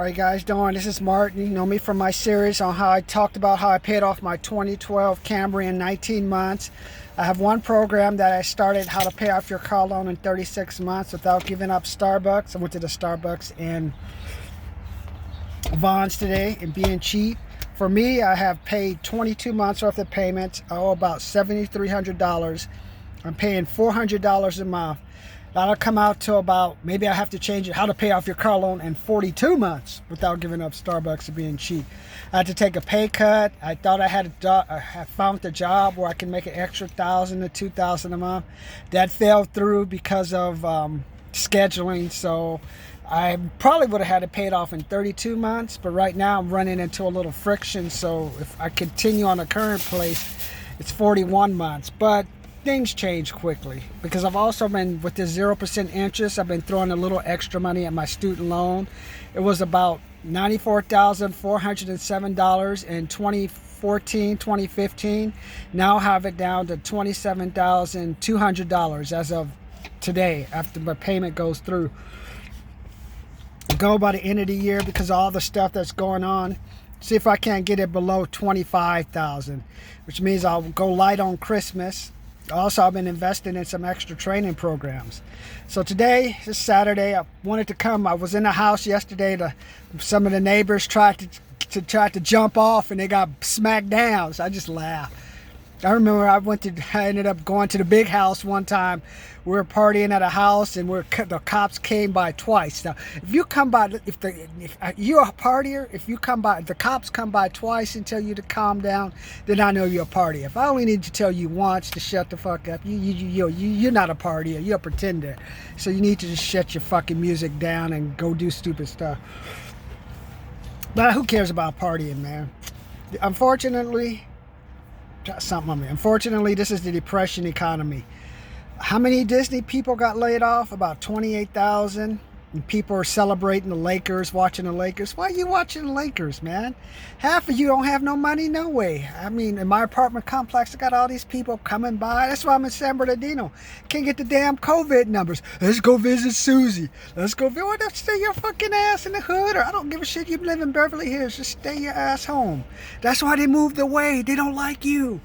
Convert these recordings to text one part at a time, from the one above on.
Alright guys, doing? This is Martin. You know me from my series on how I talked about how I paid off my 2012 Camry in 19 months. I have one program that I started, how to pay off your car loan in 36 months without giving up Starbucks. I went to the Starbucks in Vons today and being cheap. For me, I have paid 22 months worth of payments. I owe about $7,300. I'm paying $400 a month. That'll come out to about, maybe I have to change it, how to pay off your car loan in 42 months without giving up Starbucks and being cheap. I had to take a pay cut. I thought I had found a job where I can make an extra $1,000 to $2,000 a month. That fell through because of scheduling. So I probably would have had it paid off in 32 months, but right now I'm running into a little friction. So if I continue on the current place, it's 41 months. But things change quickly because I've also been, with this 0% interest, I've been throwing a little extra money at my student loan. It was about $94,407 in 2014, 2015. Now I have it down to $27,200 as of today after my payment goes through. Go by the end of the year, because of all the stuff that's going on, see if I can't get it below $25,000, which means I'll go light on Christmas. Also, I've been investing in some extra training programs. So today is Saturday. I wanted to come. I was in the house yesterday. Some of the neighbors tried to jump off and they got smacked down. So I just laughed. I remember I ended up going to the big house one time. We were partying at a house and the cops came by twice. Now, if you come by, if you're a partier, if you come by, the cops come by twice and tell you to calm down, then I know you're a partier. If I only need to tell you once to shut the fuck up, you're not a partier. You're a pretender. So you need to just shut your fucking music down and go do stupid stuff. But who cares about partying, man? Unfortunately, this is the depression economy. How many Disney people got laid off? About 28,000. And people are celebrating the Lakers, watching the Lakers. Why are you watching the Lakers, man? Half of you don't have no money, no way. I mean, in my apartment complex, I got all these people coming by. That's why I'm in San Bernardino. Can't get the damn COVID numbers. Let's go visit Susie. Let's go stay your fucking ass in the hood. Or I don't give a shit. You live in Beverly Hills. Just stay your ass home. That's why they moved away. They don't like you.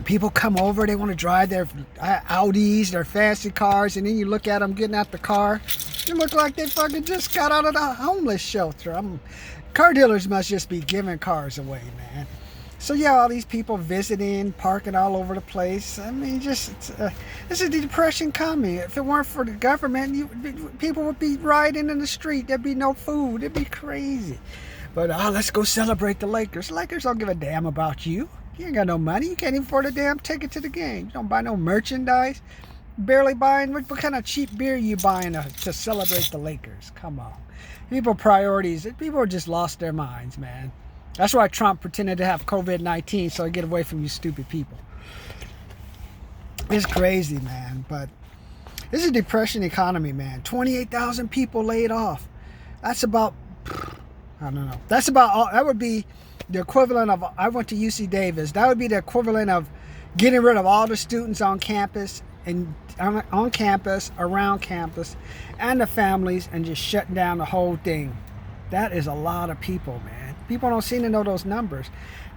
People come over, they want to drive their Audis, their fancy cars, and then you look at them getting out the car. They look like they fucking just got out of the homeless shelter. Car dealers must just be giving cars away, man. So yeah, all these people visiting, parking all over the place. I mean, this is the depression coming. If it weren't for the government, people would be riding in the street. There'd be no food. It'd be crazy. But let's go celebrate the Lakers. The Lakers don't give a damn about you. You ain't got no money. You can't even afford a damn ticket to the game. You don't buy no merchandise. Barely buying. What kind of cheap beer you buying to celebrate the Lakers? Come on. People are just lost their minds, man. That's why Trump pretended to have COVID-19 so he get away from you stupid people. It's crazy, man. But this is a depression economy, man. 28,000 people laid off. That's about, I don't know. That's about all. That would be the equivalent of, I went to UC Davis. That would be the equivalent of getting rid of all the students on campus and around campus, and the families, and just shutting down the whole thing. That is a lot of people, man. People don't seem to know those numbers.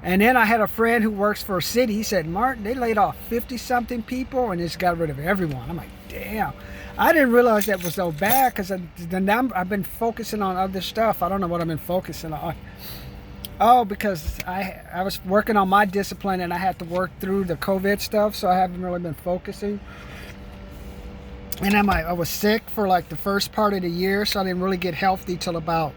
And then I had a friend who works for a city. He said, Martin, they laid off 50-something people and just got rid of everyone. I'm like, damn. I didn't realize that was so bad because I've been focusing on other stuff. I don't know what I've been focusing on. Oh, because I was working on my discipline and I had to work through the COVID stuff, so I haven't really been focusing. And then I was sick for like the first part of the year, so I didn't really get healthy till about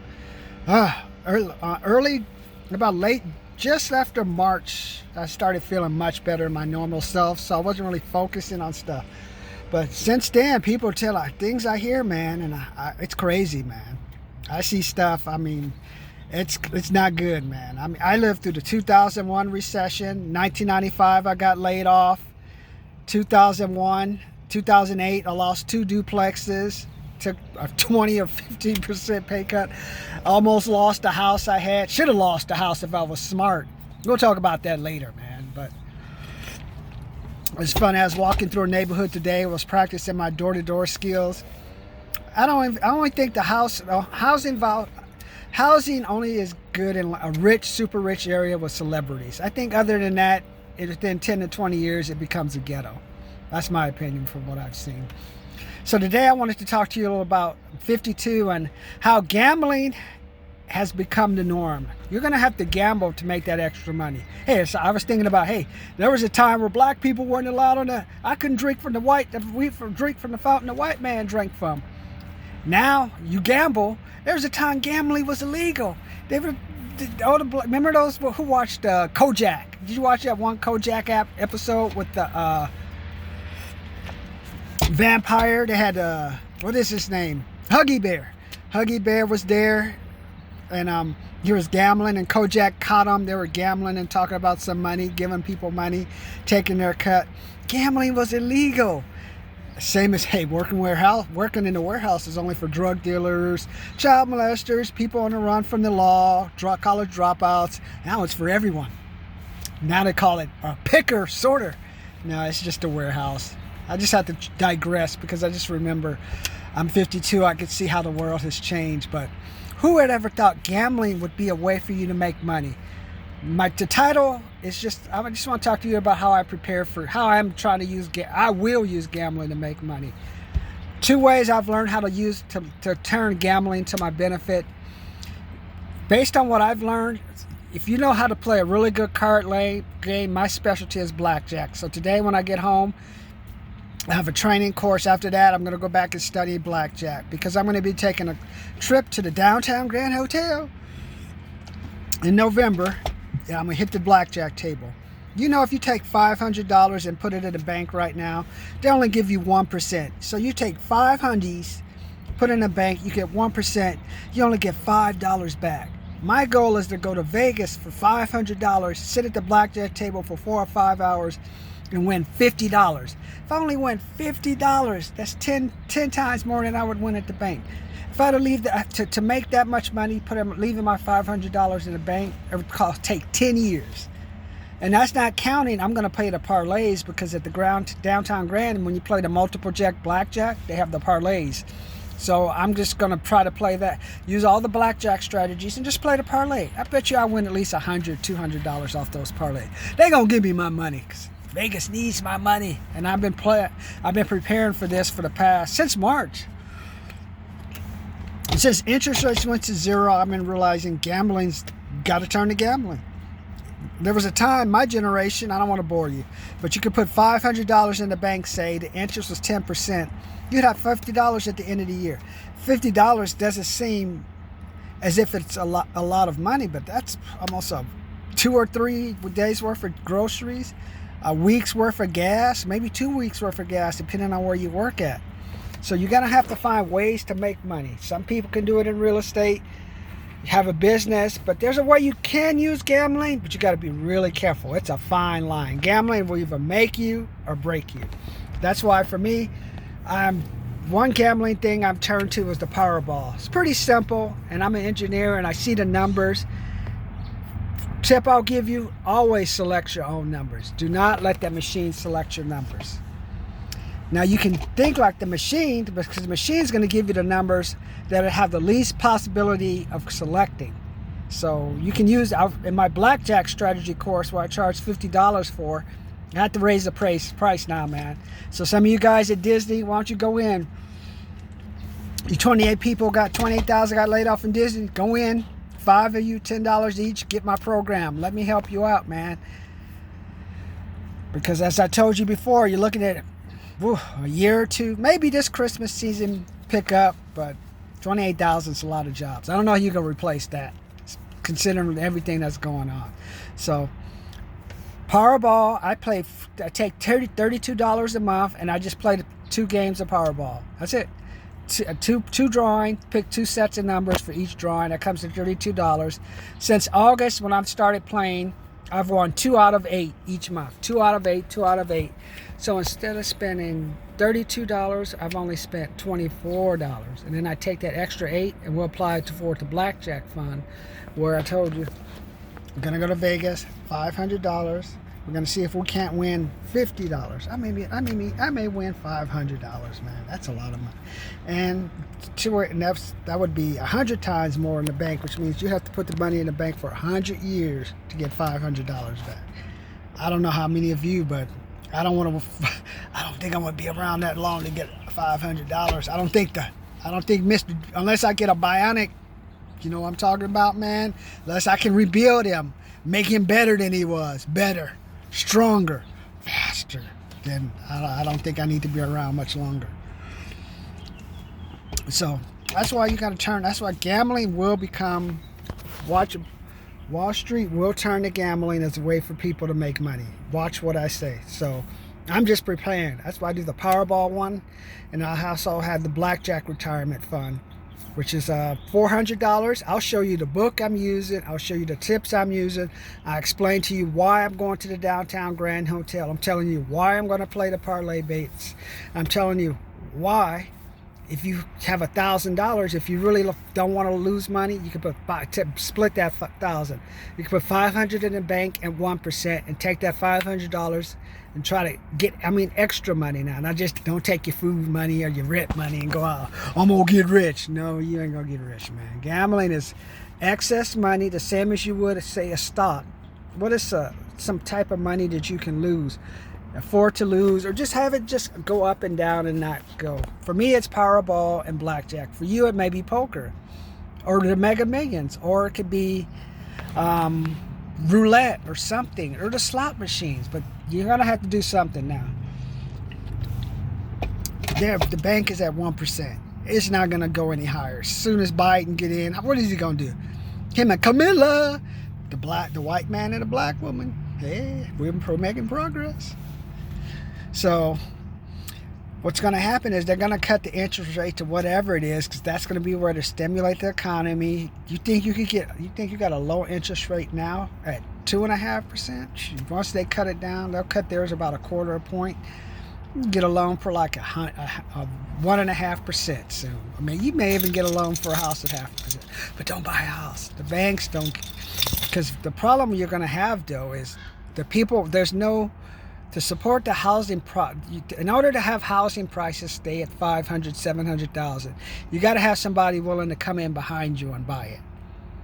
late, just after March. I started feeling much better in my normal self, so I wasn't really focusing on stuff. But since then, people tell things I hear, man, and it's crazy, man. I see stuff. I mean, it's not good, man. I mean, I lived through the 2001 recession. 1995, I got laid off. 2001, 2008, I lost 2 duplexes. Took a 20 or 15% pay cut. Almost lost the house I had. Should have lost the house if I was smart. We'll talk about that later, man. But it's funny. I was walking through a neighborhood today. I was practicing my door-to-door skills. I only think the housing only is good in a rich, super rich area with celebrities. I think other than that, within 10 to 20 years, it becomes a ghetto. That's my opinion from what I've seen. So today I wanted to talk to you a little about 52 and how gambling has become the norm. You're going to have to gamble to make that extra money. Hey, so I was thinking about, hey, there was a time where black people weren't allowed I couldn't drink from drink from the fountain the white man drank from. Now you gamble. There's a time gambling was illegal. Remember those who watched Kojak? Did you watch that one Kojak episode with the vampire? They had what is his name? Huggy Bear. Huggy Bear was there, and he was gambling, and Kojak caught him. They were gambling and talking about some money, giving people money, taking their cut. Gambling was illegal. Same as, hey, working in the warehouse is only for drug dealers, child molesters, people on the run from the law, college dropouts. Now it's for everyone. Now they call it a picker sorter. No, it's just a warehouse. I just have to digress because I just remember I'm 52. I could see how the world has changed. But who had ever thought gambling would be a way for you to make money? The title is I just want to talk to you about how I prepare for how I'm trying to I will use gambling to make money. 2 ways I've learned how to turn gambling to my benefit. Based on what I've learned, if you know how to play a really good card game, my specialty is blackjack. So today when I get home, I have a training course. After that, I'm going to go back and study blackjack because I'm going to be taking a trip to the Downtown Grand Hotel in November. Yeah, I'm going to hit the blackjack table. You know, if you take $500 and put it in the bank right now, they only give you 1%. So you take 500s, put it in the bank, you get 1%, you only get $5 back. My goal is to go to Vegas for $500, sit at the blackjack table for 4 or 5 hours, and win $50. If I only win $50, that's 10 times more than I would win at the bank. If I had to make that much money, leaving my $500 in the bank, it would take 10 years. And that's not counting, I'm going to play the parlays because at the Downtown Grand, when you play the multiple jack blackjack, they have the parlays. So I'm just going to try to play that, use all the blackjack strategies and just play the parlay. I bet you I win at least $100, $200 off those parlays. They're going to give me my money because Vegas needs my money. And I've been preparing for this since March. Since interest rates went to zero, I've been realizing gambling's got to turn to gambling. There was a time, my generation, I don't want to bore you, but you could put $500 in the bank, say the interest was 10%. You'd have $50 at the end of the year. $50 doesn't seem as if it's a lot of money, but that's almost 2 or 3 days worth of groceries, a week's worth of gas, maybe 2 weeks worth of gas, depending on where you work at. So you're going to have to find ways to make money. Some people can do it in real estate, have a business, but there's a way you can use gambling, but you got to be really careful. It's a fine line. Gambling will either make you or break you. That's why for me, one gambling thing I've turned to is the Powerball. It's pretty simple, and I'm an engineer and I see the numbers. Tip I'll give you, always select your own numbers. Do not let that machine select your numbers. Now you can think like the machine because the machine is going to give you the numbers that have the least possibility of selecting. So you can use, in my blackjack strategy course where I charge $50 for, I have to raise the price now, man. So some of you guys at Disney, why don't you go in? You 28 people, got 28,000 got laid off in Disney, go in. 5 of you, $10 each, get my program. Let me help you out, man. Because as I told you before, you're looking at a year or two, maybe this Christmas season pick up, but 28,000 is a lot of jobs. I don't know how you're going to replace that, considering everything that's going on. So Powerball, I take $32 a month, and I just play 2 games of Powerball. That's it. Two drawing, pick 2 sets of numbers for each drawing. That comes to $32. Since August, when I've started playing, I've won 2 out of 8 each month. 2 out of 8, 2 out of 8. So instead of spending $32, I've only spent $24. And then I take that extra 8 and we'll apply it toward the blackjack fund, where I told you I'm gonna go to Vegas, $500. We're gonna see if we can't win $50. I may win $500, man. That's a lot of money. And that would be 100 times more in the bank, which means you have to put the money in the bank for 100 years to get $500 back. I don't know how many of you, but I don't think I'm gonna be around that long to get $500. I don't think unless I get a bionic, you know what I'm talking about, man? Unless I can rebuild him, make him better than he was, better, stronger, faster, then I don't think I need to be around much longer. So that's why you got to turn. That's why gambling will become. Wall Street will turn to gambling as a way for people to make money. Watch what I say. So I'm just preparing. That's why I do the Powerball one, and I also have the Blackjack Retirement Fund, which is $400. I'll show you the book I'm using. I'll show you the tips I'm using. I explain to you why I'm going to the Downtown Grand Hotel. I'm telling you why I'm going to play the parlay baits. I'm telling you why, if you have $1,000, if you really don't want to lose money, you can split that 1,000. You can put 500 in the bank and 1%, and take that $500 and try to get, extra money now. Not just don't take your food money or your rent money and go out, I'm gonna get rich. No, you ain't gonna get rich, man. Gambling is excess money, the same as you would say a stock. What is some type of money that you can afford to lose, or just have it just go up and down and not go? For me, it's Powerball and blackjack. For you, it may be poker or the Mega Millions, or it could be roulette or something, or the slot machines. But you're gonna have to do something now. The bank is at 1%. It's not gonna go any higher. As soon as Biden get in, what is he gonna do? Him and Camilla, the white man and the black woman. Hey, we're making progress. So what's going to happen is they're going to cut the interest rate to whatever it is, because that's going to be where to stimulate the economy. You think you got a low interest rate now at 2.5%? Once they cut it down, they'll cut theirs about 1/4 point. You can get a loan for like a 1.5% soon. You may even get a loan for a house at 0.5%, but don't buy a house. The banks don't, because the problem you're going to have though is the people. To support the housing in order to have housing prices stay at 500, 700,000, you got to have somebody willing to come in behind you and buy it.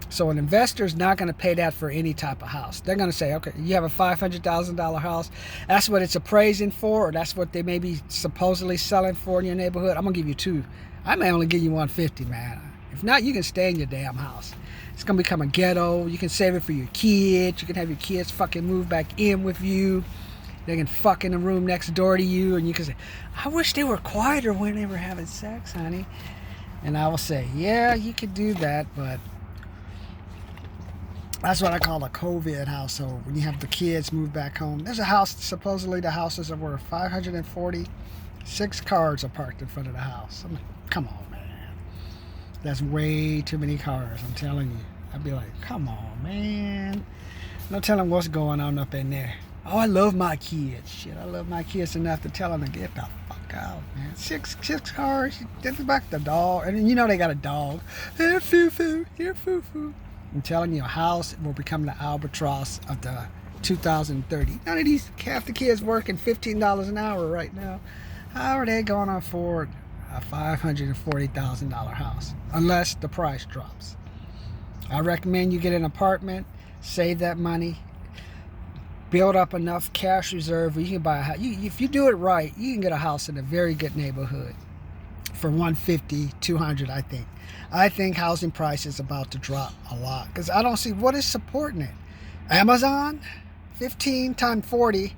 So an investor is not going to pay that for any type of house. They're going to say, okay, you have a $500,000 house. That's what it's appraising for, or that's what they may be supposedly selling for in your neighborhood. I'm going to give you $2. I may only give you $150, man. If not, you can stay in your damn house. It's going to become a ghetto. You can save it for your kids. You can have your kids fucking move back in with you. They can fuck in the room next door to you, and you can say, I wish they were quieter when they were having sex, honey. And I will say, yeah, you could do that, but that's what I call a COVID household. When you have the kids move back home. There's a house, supposedly the houses are worth $540. 6 cars are parked in front of the house. Come on, man. That's way too many cars, I'm telling you. I'd be like, come on, man. No telling what's going on up in there. Oh, I love my kids. Shit, I love my kids enough to tell them to get the fuck out, man. 6 cars. Get back the dog. And you know they got a dog. Here, foo-foo. Here, foo-foo. I'm telling you, a house will become the albatross of the 2030. None of these, half the kids working $15 an hour right now. How are they going to afford a $540,000 house? Unless the price drops. I recommend you get an apartment, save that money, build up enough cash reserve where you can buy a house. If you do it right, you can get a house in a very good neighborhood for $150, $200, I think. I think housing price is about to drop a lot, because I don't see what is supporting it. Amazon, 15 times 40.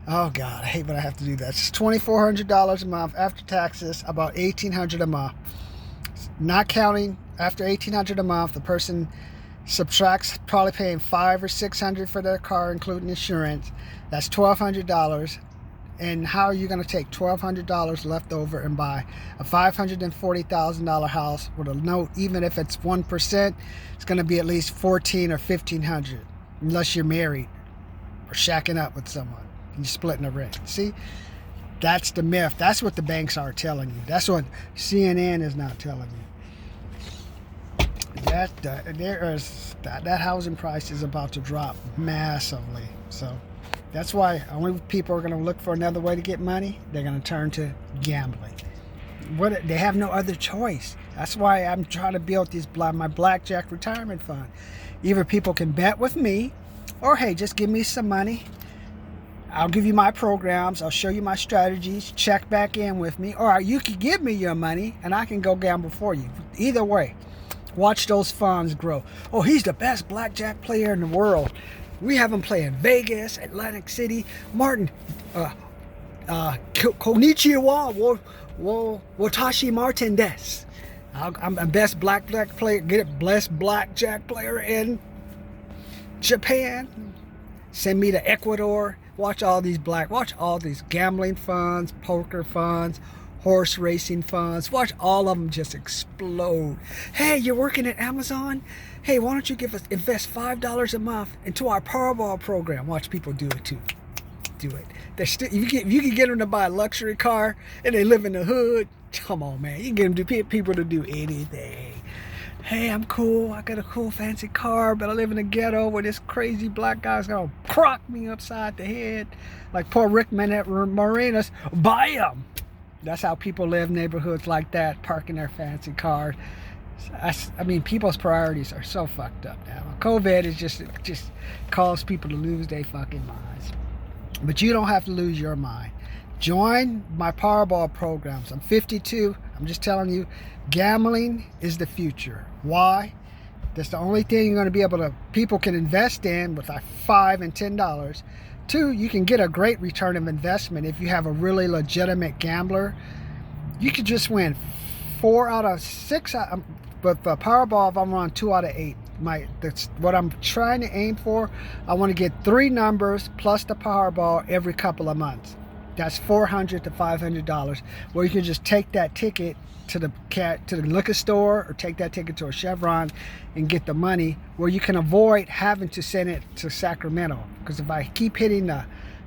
Oh God, I hate when I have to do that. It's $2,400 a month after taxes, about $1,800 a month. Not counting after $1,800 a month, the person subtracts probably paying $500 or $600 for their car, including insurance. That's $1,200. And how are you going to take $1,200 left over and buy a $540,000 house with a note? Even if it's 1%, it's going to be at least $1,400 or $1,500, unless you're married or shacking up with someone and you're splitting the rent. See, that's the myth. That's what the banks are telling you. That's what CNN is not telling you. That housing price is about to drop massively. So That's why only people are going to look for another way to get money. They're going to turn to gambling. They have no other choice. That's why I'm trying to build my blackjack retirement fund. Either people can bet with me, or hey, just give me some money. I'll give you my programs. I'll show you my strategies. Check back in with me, or you can give me your money and I can go gamble for you. Either way, watch those funds grow. Oh, he's the best blackjack player in the world. We have him play in Vegas, Atlantic City. Martin, konnichiwa, watashi Martin des. I'm the best blackjack player. Get it, best blackjack player in Japan. Send me to Ecuador. Watch all these gambling funds, poker funds, horse racing funds. Watch all of them just explode. Hey, you're working at Amazon? Hey, why don't you invest $5 a month into our Powerball program? Watch people do it too. Do it. If you can get them to buy a luxury car and they live in the hood, come on, man. You can get them people to do anything. Hey, I'm cool. I got a cool fancy car, but I live in a ghetto where this crazy black guy's gonna crock me upside the head. Like poor Rickman at Morenas. Buy him. That's how people live in neighborhoods like that, parking their fancy cars. I mean, people's priorities are so fucked up now. COVID is just caused people to lose their fucking minds. But you don't have to lose your mind. Join my Powerball programs. I'm 52. I'm just telling you, gambling is the future. Why? That's the only thing you're going to be people can invest in with like $5 and $10. 2, you can get a great return of investment if you have a really legitimate gambler. You could just win 4 out of 6. But the Powerball, if I'm on 2 out of 8. That's what I'm trying to aim for. I want to get 3 numbers plus the Powerball every couple of months. That's $400 to $500, where you can just take that ticket to the liquor store or take that ticket to a Chevron and get the money, where you can avoid having to send it to Sacramento. Because if I keep hitting the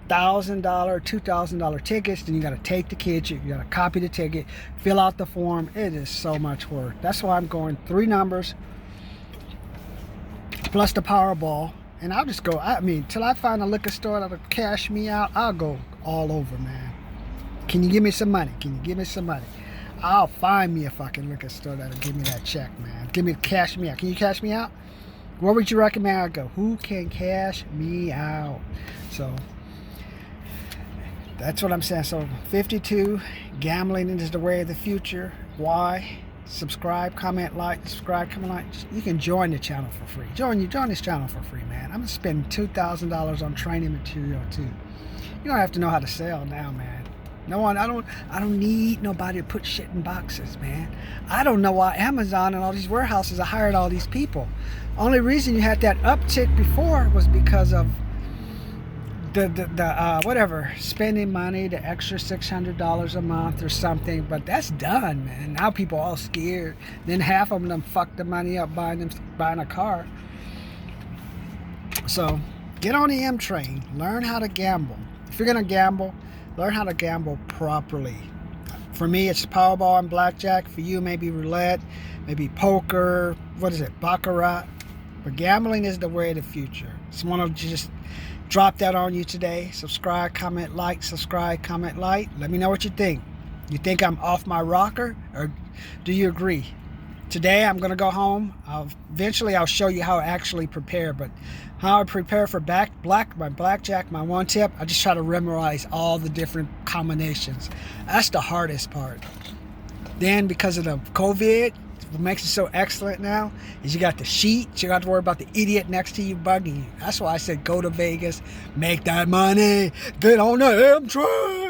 $1,000, $2,000 tickets, then you got to take the kit, you got to copy the ticket, fill out the form. It is so much work. That's why I'm going 3 numbers plus the Powerball, and I'll just go. I mean, till I find a liquor store that'll cash me out, I'll go all over, man. Can you give me some money? Can you give me some money? I'll find me a fucking liquor store that'll give me that check, man. Cash me out. Can you cash me out? Where would you recommend I go? Who can cash me out? So that's what I'm saying. So 52, gambling is the way of the future. Why? Subscribe, comment, like. Subscribe, comment, like. You can join the channel for free. Join this channel for free, man. I'm gonna spend $2,000 on training material too. You don't have to know how to sell now, man. No one. I don't need nobody to put shit in boxes, man. I don't know why Amazon and all these warehouses are hiring all these people. Only reason you had that uptick before was because of the whatever, spending money, the extra $600 a month or something. But that's done, man. Now people are all scared. Then half of them fucked the money up buying a car. So get on the M train. Learn how to gamble. If you're gonna gamble, learn how to gamble properly. For me, it's Powerball and blackjack. For you, maybe roulette, maybe poker. What is it, baccarat? But gambling is the way of the future. So I want to just drop that on you today. Subscribe, comment, like. Subscribe, comment, like. Let me know what you think. You think I'm off my rocker, or do you agree? Today I'm gonna go home. Eventually I'll show you how I actually prepare, but how I prepare for my blackjack, my one tip, I just try to memorize all the different combinations. That's the hardest part. Then because of the COVID, what makes it so excellent now is you got the sheet. You got to worry about the idiot next to you bugging you. That's why I said go to Vegas, make that money, get on the M train.